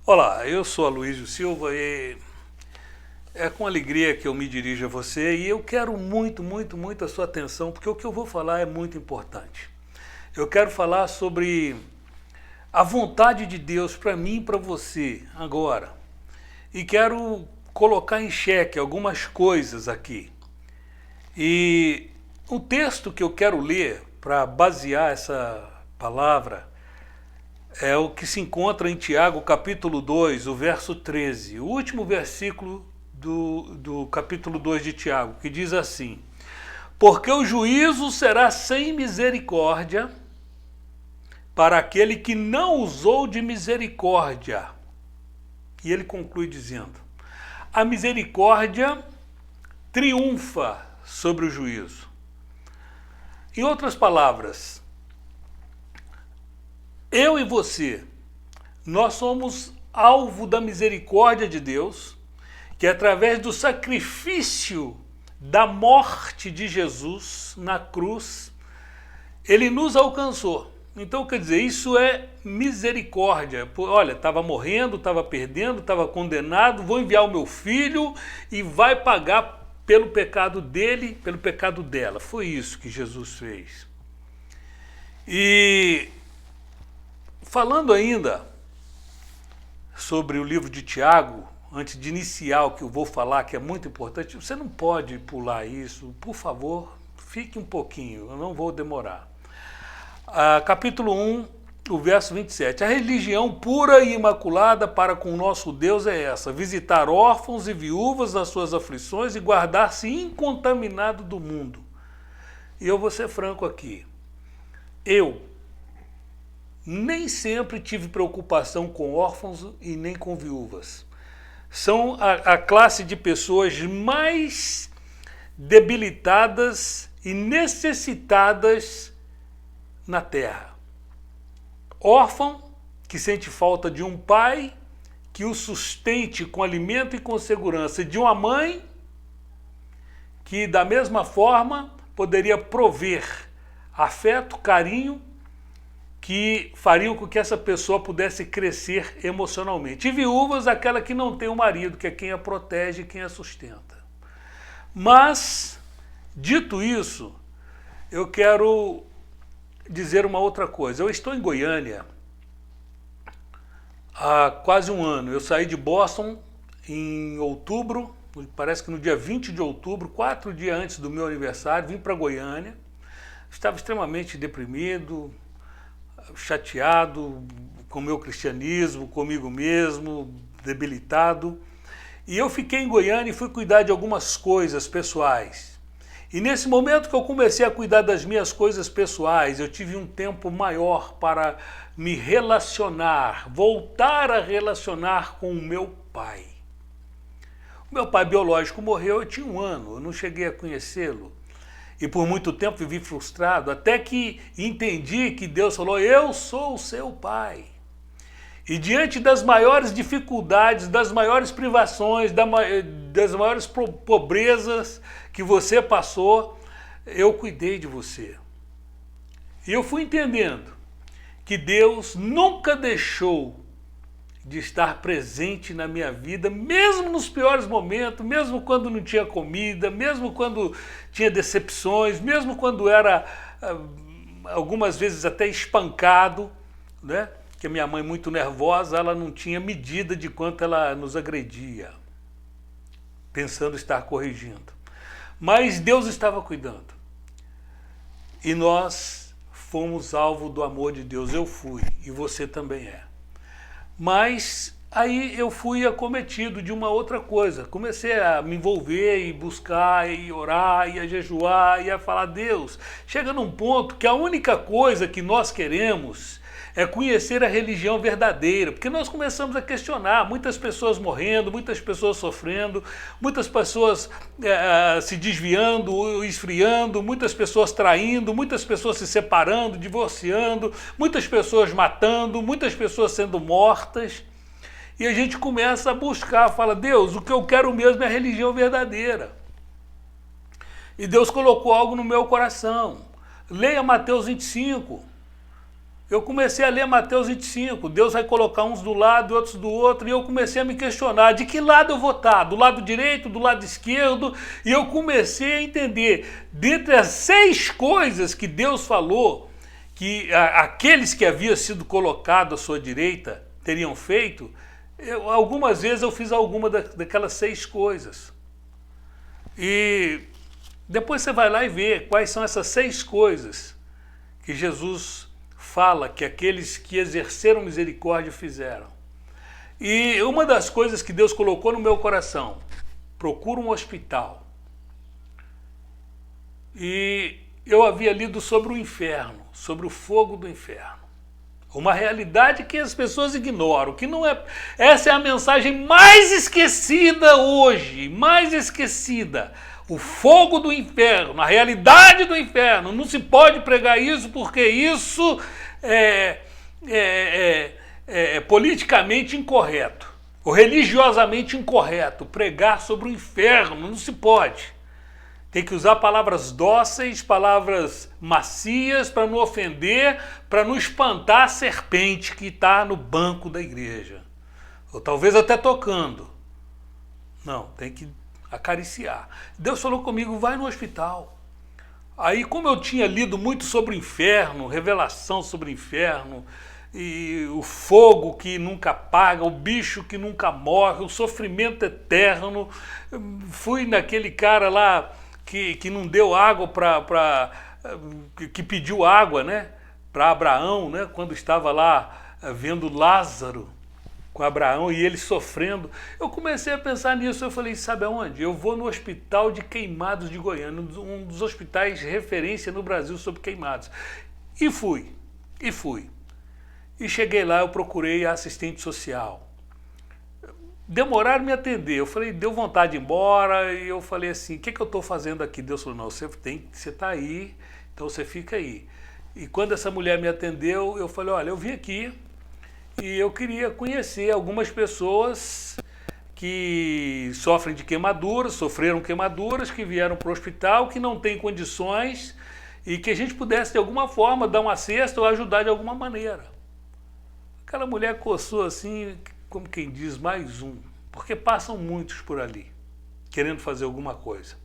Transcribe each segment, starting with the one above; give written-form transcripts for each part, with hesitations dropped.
Olá, eu sou Aloysio Silva e é com alegria que eu me dirijo a você e eu quero muito a sua atenção porque o que eu vou falar é muito importante. Eu quero falar sobre a vontade de Deus para mim e para você agora e quero colocar em xeque algumas coisas aqui. E o texto que eu quero ler para basear essa palavra é o que se encontra em Tiago, capítulo 2, o verso 13, o último versículo do capítulo 2 de Tiago, que diz assim: porque o juízo será sem misericórdia para aquele que não usou de misericórdia. E ele conclui dizendo: a misericórdia triunfa sobre o juízo. Em outras palavras, eu e você, nós somos alvo da misericórdia de Deus, que através do sacrifício da morte de Jesus na cruz, ele nos alcançou. Então, quer dizer, isso é misericórdia. Olha, estava morrendo, estava perdendo, estava condenado, vou enviar o meu filho e vai pagar pelo pecado dele, pelo pecado dela. Foi isso que Jesus fez. E falando ainda sobre o livro de Tiago, antes de iniciar o que eu vou falar, que é muito importante, você não pode pular isso, por favor, fique um pouquinho, eu não vou demorar. Capítulo 1, o verso 27. A religião pura e imaculada para com o nosso Deus é essa: visitar órfãos e viúvas nas suas aflições e guardar-se incontaminado do mundo. E eu vou ser franco aqui. Eu nem sempre tive preocupação com órfãos e nem com viúvas. São a classe de pessoas mais debilitadas e necessitadas na terra. Órfão, que sente falta de um pai que o sustente com alimento e com segurança, e de uma mãe que, da mesma forma, poderia prover afeto, carinho, que fariam com que essa pessoa pudesse crescer emocionalmente. E viúvas, aquela que não tem um marido, que é quem a protege e quem a sustenta. Mas, dito isso, eu quero dizer uma outra coisa. Eu estou em Goiânia há quase um ano. Eu saí de Boston em outubro, parece que no dia 20 de outubro, 4 dias antes do meu aniversário, vim para Goiânia. Estava extremamente deprimido, chateado com o meu cristianismo, comigo mesmo, debilitado. E eu fiquei em Goiânia e fui cuidar de algumas coisas pessoais. E nesse momento que eu comecei a cuidar das minhas coisas pessoais, eu tive um tempo maior para me relacionar, voltar a relacionar com o meu pai. O meu pai biológico morreu, eu tinha 1 ano, eu não cheguei a conhecê-lo. E por muito tempo vivi frustrado, até que entendi que Deus falou: eu sou o seu pai. E diante das maiores dificuldades, das maiores privações, das maiores pobrezas que você passou, eu cuidei de você. E eu fui entendendo que Deus nunca deixou de estar presente na minha vida, mesmo nos piores momentos, mesmo quando não tinha comida, mesmo quando tinha decepções, mesmo quando era algumas vezes até espancado, né? Que a minha mãe, muito nervosa, ela não tinha medida de quanto ela nos agredia, pensando estar corrigindo. Mas Deus estava cuidando. E nós fomos alvo do amor de Deus. Eu fui, e você também é. Mas aí eu fui acometido de uma outra coisa. Comecei a me envolver e buscar e orar e a jejuar e a falar: Deus, chega num ponto que a única coisa que nós queremos é conhecer a religião verdadeira, porque nós começamos a questionar, muitas pessoas morrendo, muitas pessoas sofrendo, muitas pessoas se desviando, esfriando, muitas pessoas traindo, muitas pessoas se separando, divorciando, muitas pessoas matando, muitas pessoas sendo mortas. E a gente começa a buscar, fala: Deus, o que eu quero mesmo é a religião verdadeira. E Deus colocou algo no meu coração. Leia Mateus 25. eu comecei a ler Mateus 25, Deus vai colocar uns do lado e outros do outro, e eu comecei a me questionar, de que lado eu vou estar? Do lado direito, do lado esquerdo? E eu comecei a entender, dentre as 6 coisas que Deus falou, que aqueles que haviam sido colocados à sua direita teriam feito, algumas vezes eu fiz alguma daquelas 6 coisas. E depois você vai lá e vê quais são essas 6 coisas que Jesus fala que aqueles que exerceram misericórdia fizeram. E uma das coisas que Deus colocou no meu coração, procura um hospital. E eu havia lido sobre o inferno, sobre o fogo do inferno. Uma realidade que as pessoas ignoram, que não é... Essa é a mensagem mais esquecida hoje, mais esquecida. O fogo do inferno, a realidade do inferno. Não se pode pregar isso porque isso é politicamente incorreto, ou religiosamente incorreto. Pregar sobre o inferno não se pode. Tem que usar palavras dóceis, palavras macias, para não ofender, para não espantar a serpente que está no banco da igreja. Ou talvez até tocando. Não, tem que acariciar. Deus falou comigo, vai no hospital. Aí, como eu tinha lido muito sobre o inferno, revelação sobre o inferno, e o fogo que nunca apaga, o bicho que nunca morre, o sofrimento eterno, fui naquele cara lá que não deu água que pediu água, né, para Abraão, né, quando estava lá vendo Lázaro com Abraão e ele sofrendo. Eu comecei a pensar nisso, eu falei, sabe aonde? Eu vou no Hospital de Queimados de Goiânia, um dos hospitais de referência no Brasil sobre queimados. E fui. E cheguei lá, eu procurei a assistente social. Demoraram me atender, eu falei, deu vontade de ir embora, e eu falei assim, o que eu estou fazendo aqui? Deus falou, não, você está aí, então você fica aí. E quando essa mulher me atendeu, eu falei, olha, eu vim aqui e eu queria conhecer algumas pessoas que sofrem de queimaduras, sofreram queimaduras, que vieram para o hospital, que não têm condições e que a gente pudesse de alguma forma dar uma cesta ou ajudar de alguma maneira. Aquela mulher coçou assim, como quem diz, mais um, porque passam muitos por ali, querendo fazer alguma coisa,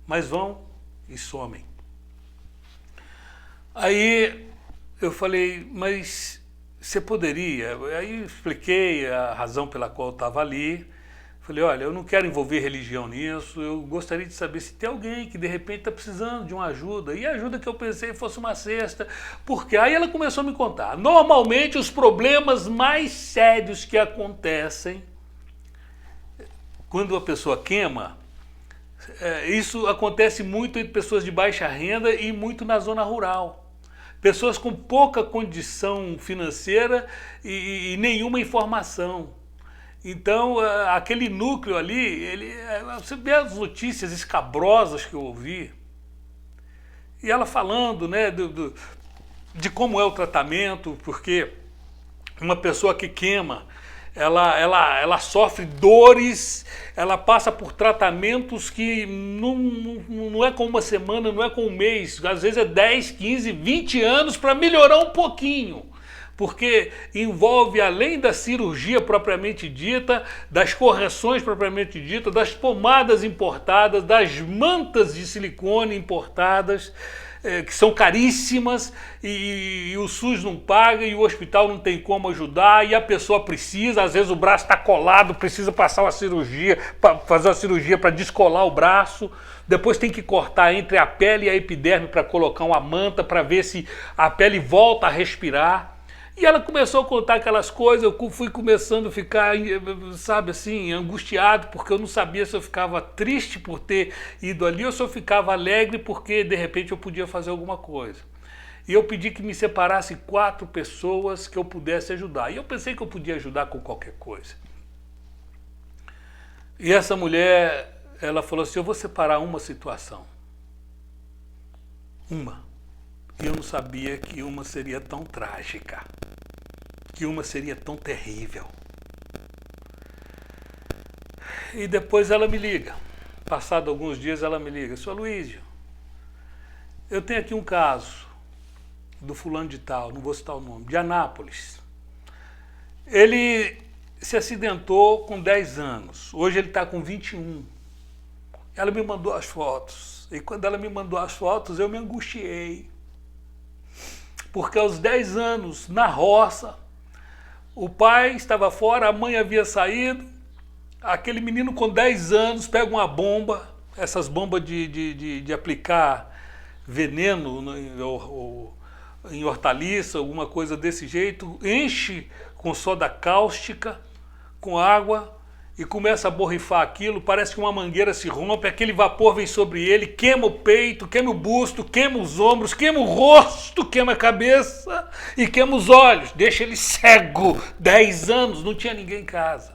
mas vão e somem. Aí eu falei, mas você poderia? Aí expliquei a razão pela qual eu estava ali. Falei, olha, eu não quero envolver religião nisso, eu gostaria de saber se tem alguém que de repente está precisando de uma ajuda. E a ajuda que eu pensei fosse uma cesta, porque aí ela começou a me contar. Normalmente os problemas mais sérios que acontecem quando a pessoa queima, isso acontece muito entre pessoas de baixa renda e muito na zona rural. Pessoas com pouca condição financeira e nenhuma informação. Então, aquele núcleo ali, você vê as notícias escabrosas que eu ouvi, e ela falando, né, de como é o tratamento, porque uma pessoa que queima, ela sofre dores, ela passa por tratamentos que não é com uma semana, não é com um mês, às vezes é 10, 15, 20 anos para melhorar um pouquinho. Porque envolve, além da cirurgia propriamente dita, das correções propriamente ditas, das pomadas importadas, das mantas de silicone importadas, que são caríssimas, e o SUS não paga, e o hospital não tem como ajudar, e a pessoa precisa, às vezes o braço está colado, precisa passar uma cirurgia, fazer uma cirurgia para descolar o braço, depois tem que cortar entre a pele e a epiderme para colocar uma manta, para ver se a pele volta a respirar. E ela começou a contar aquelas coisas, eu fui começando a ficar, sabe assim, angustiado, porque eu não sabia se eu ficava triste por ter ido ali ou se eu ficava alegre porque de repente eu podia fazer alguma coisa. E eu pedi que me separasse 4 pessoas que eu pudesse ajudar. E eu pensei que eu podia ajudar com qualquer coisa. E essa mulher, ela falou assim, eu vou separar uma situação. Uma. E eu não sabia que uma seria tão trágica, que uma seria tão terrível. E depois ela me liga, passado alguns dias ela me liga, Sr. Aloísio, eu tenho aqui um caso do fulano de tal, não vou citar o nome, de Anápolis. Ele se acidentou com 10 anos, hoje ele está com 21. Ela me mandou as fotos, e quando ela me mandou as fotos eu me angustiei. Porque aos 10 anos, na roça, o pai estava fora, a mãe havia saído, aquele menino com 10 anos pega uma bomba, essas bombas de aplicar veneno em hortaliça, alguma coisa desse jeito, enche com soda cáustica, com água, e começa a borrifar aquilo, parece que uma mangueira se rompe, aquele vapor vem sobre ele, queima o peito, queima o busto, queima os ombros, queima o rosto, queima a cabeça e queima os olhos, deixa ele cego. 10 anos, não tinha ninguém em casa.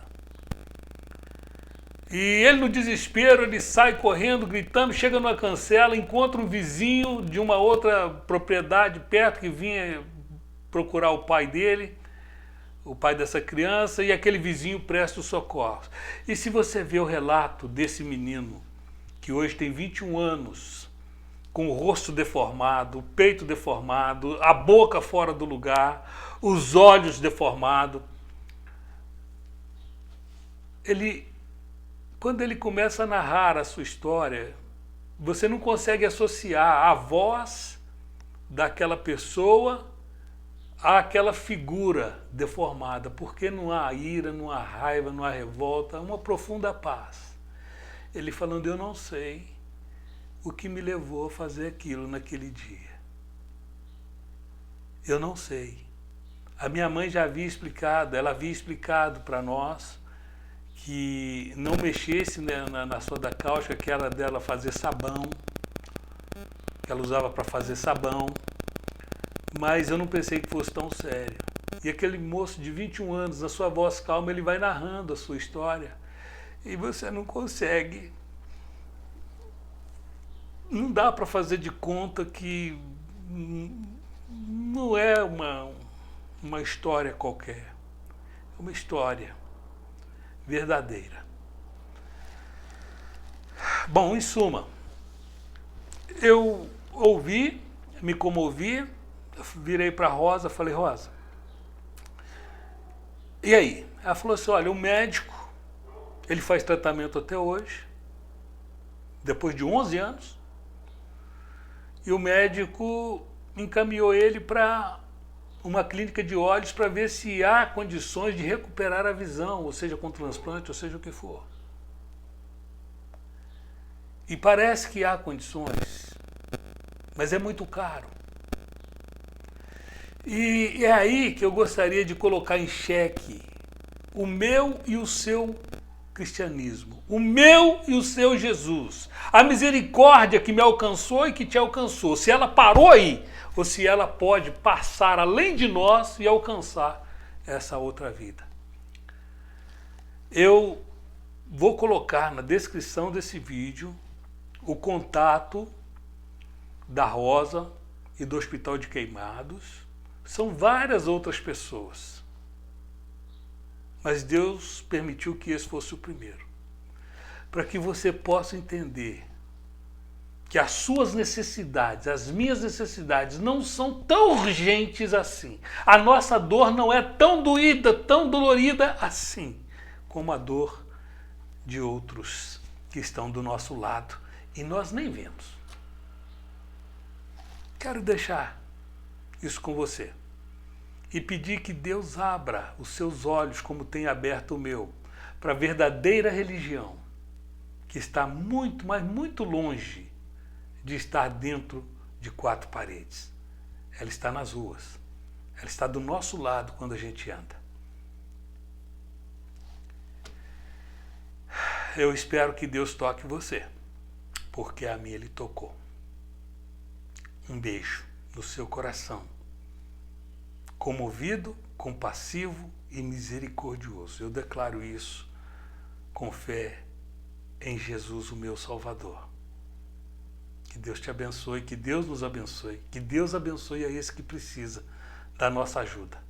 E ele, no desespero, ele sai correndo, gritando, chega numa cancela, encontra um vizinho de uma outra propriedade perto que vinha procurar o pai dele, o pai dessa criança, e aquele vizinho presta os socorros. E se você vê o relato desse menino, que hoje tem 21 anos, com o rosto deformado, o peito deformado, a boca fora do lugar, os olhos deformados, quando ele começa a narrar a sua história, você não consegue associar a voz daquela pessoa àquela figura deformada, porque não há ira, não há raiva, não há revolta, há uma profunda paz. Ele falando, eu não sei o que me levou a fazer aquilo naquele dia. Eu não sei. A minha mãe já havia explicado, ela havia explicado para nós que não mexesse na soda cáustica, que era dela fazer sabão, que ela usava para fazer sabão, mas eu não pensei que fosse tão sério. E aquele moço de 21 anos, na sua voz calma, ele vai narrando a sua história, e você não consegue, não dá para fazer de conta que não é uma história qualquer, é uma história verdadeira. Bom, em suma, eu ouvi, me comovi, virei para a Rosa, falei, Rosa, e aí? Ela falou assim, olha, o médico, ele faz tratamento até hoje, depois de 11 anos, e o médico encaminhou ele para uma clínica de olhos para ver se há condições de recuperar a visão, ou seja, com transplante, ou seja, o que for. E parece que há condições, mas é muito caro. E é aí que eu gostaria de colocar em xeque o meu e o seu cristianismo, o meu e o seu Jesus, a misericórdia que me alcançou e que te alcançou, se ela parou aí, ou se ela pode passar além de nós e alcançar essa outra vida. Eu vou colocar na descrição desse vídeo o contato da Rosa e do Hospital de Queimados. São várias outras pessoas, mas Deus permitiu que esse fosse o primeiro, para que você possa entender que as suas necessidades, as minhas necessidades não são tão urgentes assim. A nossa dor não é tão doída, tão dolorida assim, como a dor de outros que estão do nosso lado e nós nem vemos. Quero deixar isso com você e pedir que Deus abra os seus olhos, como tem aberto o meu, para a verdadeira religião, que está muito, mas muito longe de estar dentro de 4 paredes. Ela está nas ruas, ela está do nosso lado quando a gente anda. Eu espero que Deus toque você, porque a mim Ele tocou. Um beijo no seu coração, comovido, compassivo e misericordioso. Eu declaro isso com fé em Jesus, o meu Salvador. Que Deus te abençoe, que Deus nos abençoe, que Deus abençoe a esse que precisa da nossa ajuda.